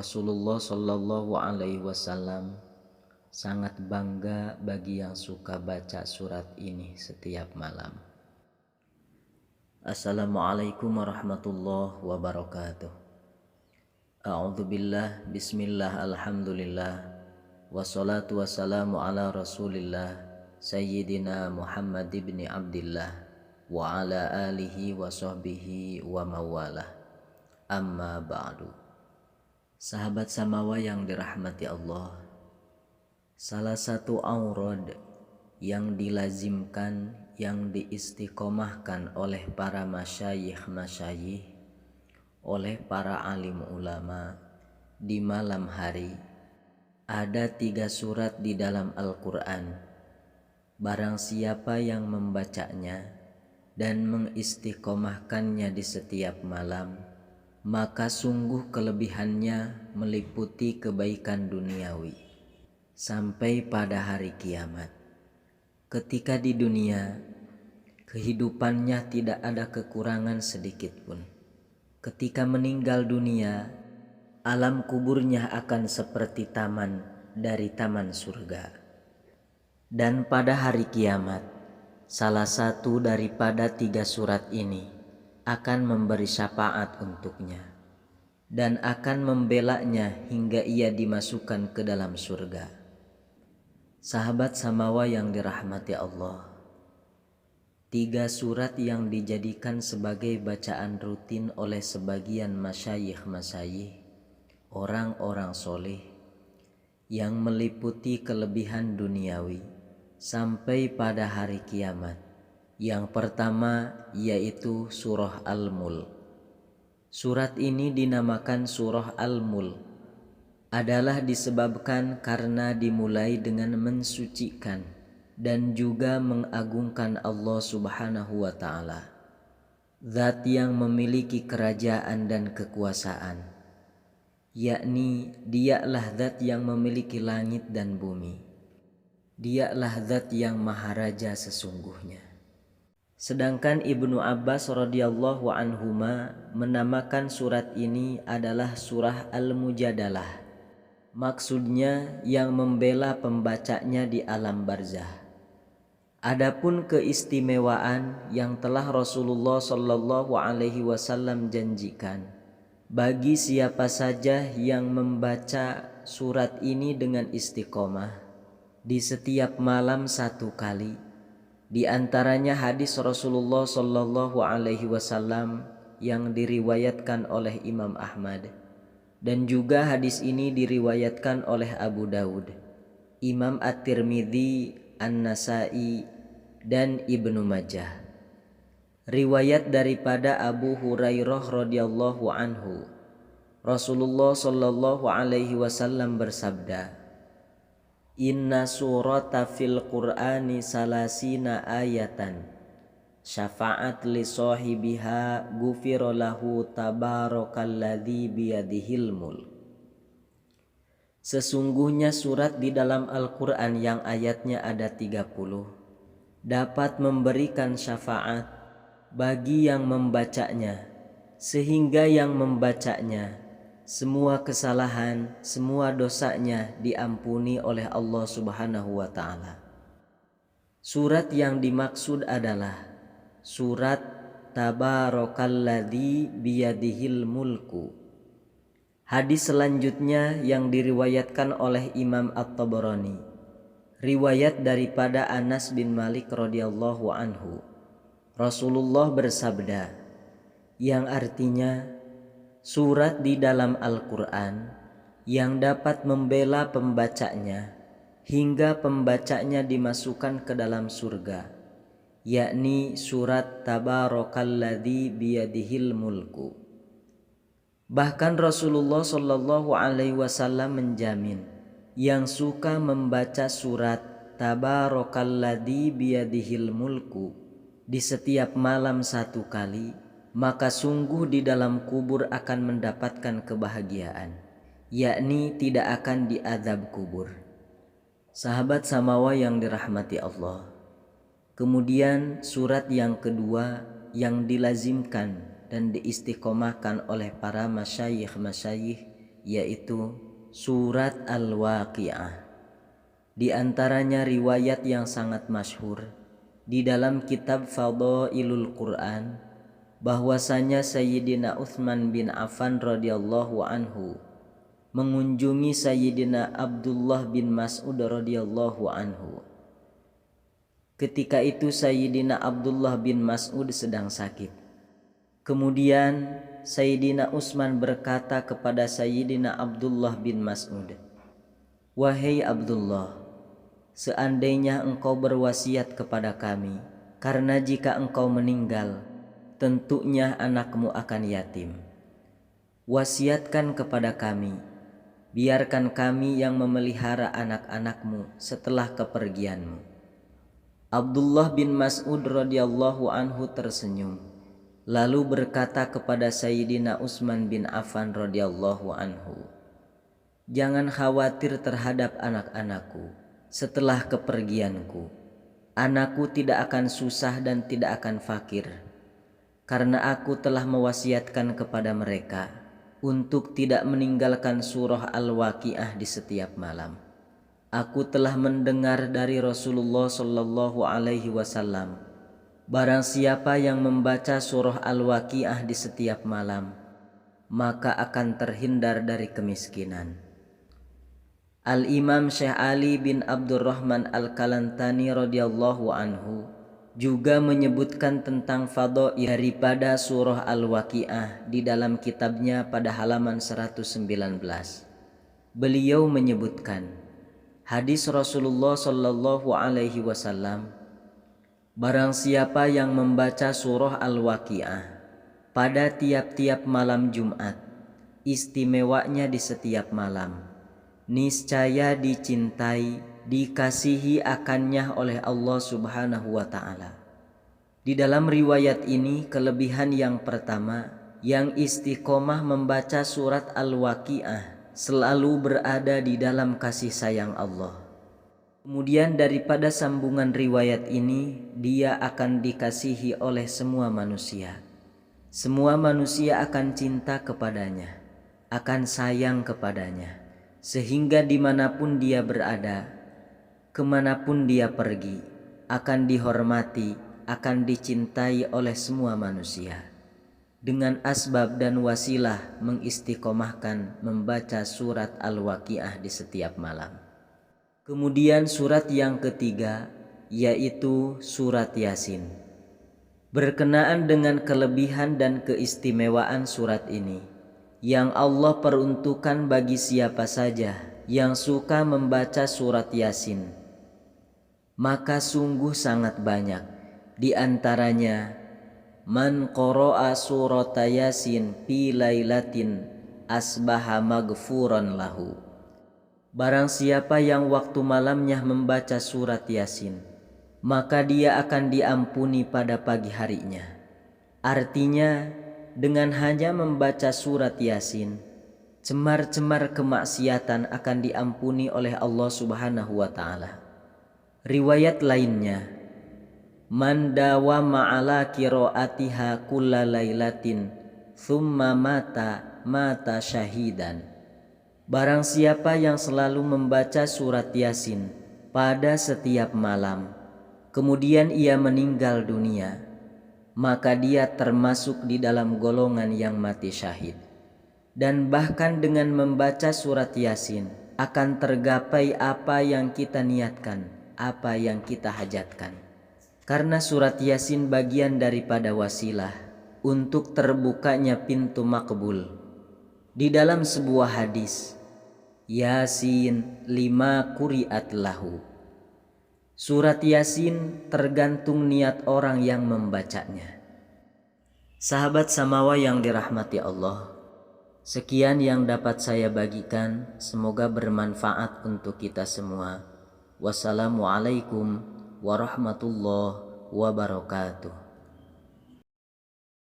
Rasulullah Shallallahu Alaihi Wasallam sangat bangga bagi yang suka baca surat ini setiap malam. Assalamualaikum warahmatullahi wabarakatuh. A'udzubillah, bismillah, alhamdulillah, wassalatu wassalamu ala rasulillah Sayyidina Muhammad ibn Abdillah wa ala alihi wa sahbihi wa mawalah. Amma ba'du. Sahabat Samawa yang dirahmati Allah, salah satu aurad yang dilazimkan, yang diistiqomahkan oleh para masyayikh, oleh para alim ulama di malam hari, ada 3 surat di dalam Al-Quran. Barang siapa yang membacanya dan mengistiqomahkannya di setiap malam, maka sungguh kelebihannya meliputi kebaikan duniawi sampai pada hari kiamat. Ketika di dunia, kehidupannya tidak ada kekurangan sedikit pun. Ketika meninggal dunia, alam kuburnya akan seperti taman dari taman surga. Dan pada hari kiamat, salah satu daripada 3 surat ini akan memberi syafaat untuknya dan akan membelanya hingga ia dimasukkan ke dalam surga. Sahabat Samawa yang dirahmati Allah, 3 surat yang dijadikan sebagai bacaan rutin oleh sebagian masyayikh, orang-orang soleh, yang meliputi kelebihan duniawi sampai pada hari kiamat. Yang pertama yaitu surah Al-Mulk. Surat ini dinamakan surah Al-Mulk adalah disebabkan karena dimulai dengan mensucikan dan juga mengagungkan Allah Subhanahu wa Ta'ala, Zat yang memiliki kerajaan dan kekuasaan, yakni Dialah Zat yang memiliki langit dan bumi. Dialah Zat yang maharaja sesungguhnya. Sedangkan Ibnu Abbas radhiyallahu anhuma menamakan surat ini adalah surah Al-Mujadalah. Maksudnya yang membela pembacanya di alam barzah. Adapun keistimewaan yang telah Rasulullah Shallallahu Alaihi Wasallam janjikan bagi siapa saja yang membaca surat ini dengan istiqomah di setiap malam 1 kali. Di antaranya hadis Rasulullah Shallallahu Alaihi Wasallam yang diriwayatkan oleh Imam Ahmad, dan juga hadis ini diriwayatkan oleh Abu Daud, Imam At-Tirmidzi, An-Nasai, dan Ibnu Majah. Riwayat daripada Abu Hurairah radhiyallahu anhu, Rasulullah Shallallahu Alaihi Wasallam bersabda, Inna surata fil Qur'ani salasina ayatan syafa'at li sahibiha ghufira lahu tabarakalladzi biyadihil mulk. Sesungguhnya surat di dalam Al-Quran yang ayatnya ada 30 dapat memberikan syafaat bagi yang membacanya, sehingga yang membacanya semua kesalahan, semua dosanya diampuni oleh Allah Subhanahu wa Ta'ala. Surat yang dimaksud adalah surat Tabarakalladzi biyadihil mulku. Hadis selanjutnya yang diriwayatkan oleh Imam At-Tabarani, riwayat daripada Anas bin Malik radhiyallahu anhu, Rasulullah bersabda, yang artinya surat di dalam Al-Quran yang dapat membela pembacanya hingga pembacanya dimasukkan ke dalam surga, yakni surat Tabarakalladzi biyadihil mulku. Bahkan Rasulullah Shallallahu Alaihi Wasallam menjamin yang suka membaca surat Tabarakalladzi biyadihil mulku di setiap malam 1 kali, maka sungguh di dalam kubur akan mendapatkan kebahagiaan, yakni tidak akan diazab kubur. Sahabat Samawa yang dirahmati Allah, kemudian surat yang kedua yang dilazimkan dan diistiqomahkan oleh para masyayikh yaitu surat Al-Waqiah. Di antaranya riwayat yang sangat masyhur di dalam kitab Fadhailul Quran bahwasanya Sayyidina Utsman bin Affan radhiyallahu anhu mengunjungi Sayyidina Abdullah bin Mas'ud radhiyallahu anhu. Ketika itu Sayyidina Abdullah bin Mas'ud sedang sakit. Kemudian Sayyidina Utsman berkata kepada Sayyidina Abdullah bin Mas'ud, "Wahai Abdullah, seandainya engkau berwasiat kepada kami, karena jika engkau meninggal, tentunya anakmu akan yatim. Wasiatkan kepada kami, biarkan kami yang memelihara anak-anakmu setelah kepergianmu." Abdullah bin Mas'ud radhiyallahu anhu tersenyum, lalu berkata kepada Sayyidina Utsman bin Affan radhiyallahu anhu, "Jangan khawatir terhadap anak-anakku setelah kepergianku. Anakku tidak akan susah dan tidak akan fakir, karena aku telah mewasiatkan kepada mereka untuk tidak meninggalkan surah Al-Waqiah di setiap malam. Aku telah mendengar dari Rasulullah sallallahu alaihi wasallam, barang siapa yang membaca surah Al-Waqiah di setiap malam, maka akan terhindar dari kemiskinan." Al-Imam Syekh Ali bin Abdurrahman Al-Kalantani radhiyallahu anhu juga menyebutkan tentang fadhail daripada surah Al-Waqiah di dalam kitabnya pada halaman 119. Beliau menyebutkan hadis Rasulullah sallallahu alaihi wasallam, barang siapa yang membaca surah Al-Waqiah pada tiap-tiap malam Jumat, istimewanya di setiap malam, niscaya dicintai, dikasihi akannya oleh Allah Subhanahu wa ta'ala. Di dalam riwayat ini kelebihan yang pertama, yang istiqomah membaca surat Al-Waqiah selalu berada di dalam kasih sayang Allah. Kemudian daripada sambungan riwayat ini, dia akan dikasihi oleh semua manusia. Semua manusia akan cinta kepadanya, akan sayang kepadanya, sehingga dimanapun dia berada, kemanapun dia pergi, akan dihormati, akan dicintai oleh semua manusia. Dengan asbab dan wasilah mengistiqomahkan membaca surat Al-Waqiah di setiap malam. Kemudian surat yang ketiga, yaitu surat Yasin. Berkenaan dengan kelebihan dan keistimewaan surat ini, yang Allah peruntukkan bagi siapa saja yang suka membaca surat Yasin, maka sungguh sangat banyak. Di antaranya, man qara'a surata Yasin fi lailatin asbaha maghfuran lahu. Barang siapa yang waktu malamnya membaca surat Yasin, maka dia akan diampuni pada pagi harinya. Artinya, dengan hanya membaca surat Yasin, cemar-cemar kemaksiatan akan diampuni oleh Allah Subhanahu wa ta'ala. Riwayat lainnya, man dawama ala qiraatiha kulla lailatin thumma mata syahidan. Barang siapa yang selalu membaca surat Yasin pada setiap malam, kemudian ia meninggal dunia, maka dia termasuk di dalam golongan yang mati syahid. Dan bahkan dengan membaca surat Yasin akan tergapai apa yang kita niatkan, apa yang kita hajatkan. Karena surat Yasin bagian daripada wasilah untuk terbukanya pintu makbul. Di dalam sebuah hadis, Yasin lima quri'at lahu. Surat Yasin tergantung niat orang yang membacanya. Sahabat Samawa yang dirahmati Allah, sekian yang dapat saya bagikan, semoga bermanfaat untuk kita semua. Wassalamualaikum warahmatullahi wabarakatuh.